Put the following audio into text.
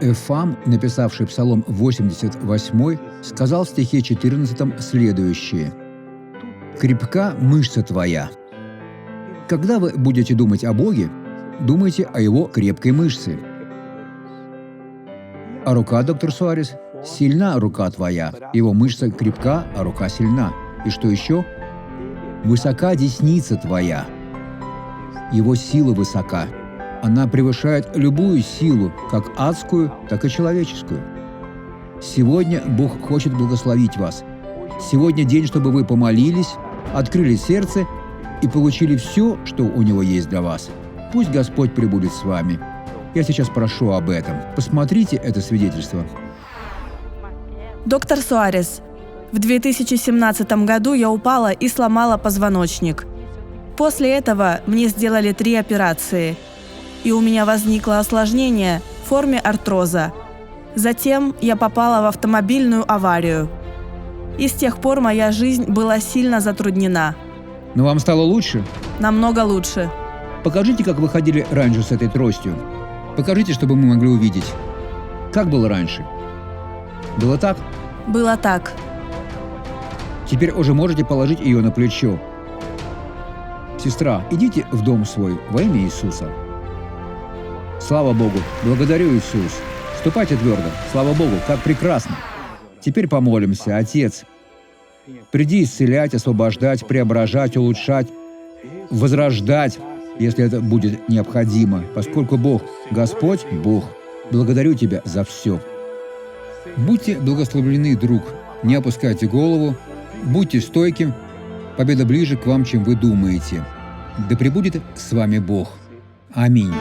Эфам, написавший Псалом 88, сказал в стихе 14 следующее: «Крепка мышца твоя». Когда вы будете думать о Боге, думайте о Его крепкой мышце. А рука, доктор Суарес? Сильна рука твоя, его мышца крепка, а рука сильна. И что еще? Высока десница твоя, его сила высока. Она превышает любую силу, как адскую, так и человеческую. Сегодня Бог хочет благословить вас. Сегодня день, чтобы вы помолились, открыли сердце и получили все, что у Него есть для вас. Пусть Господь пребудет с вами. Я сейчас прошу об этом. Посмотрите это свидетельство. Доктор Суарес, в 2017 году я упала и сломала позвоночник. После этого мне сделали 3 операции, и у меня возникло осложнение в форме артроза. Затем я попала в автомобильную аварию. И с тех пор моя жизнь была сильно затруднена. Но вам стало лучше? Намного лучше. Покажите, как вы ходили раньше с этой тростью. Покажите, чтобы мы могли увидеть. Как было раньше? Было так? Было так. Теперь уже можете положить ее на плечо. Сестра, идите в дом свой во имя Иисуса. Слава Богу! Благодарю, Иисус! Ступайте твердо. Слава Богу! Как прекрасно! Теперь помолимся. Отец, приди исцелять, освобождать, преображать, улучшать, возрождать, если это будет необходимо, поскольку Бог, Господь, Бог. Благодарю Тебя за все. Будьте благословлены, друг. Не опускайте голову. Будьте стойким. Победа ближе к вам, чем вы думаете. Да пребудет с вами Бог. Аминь.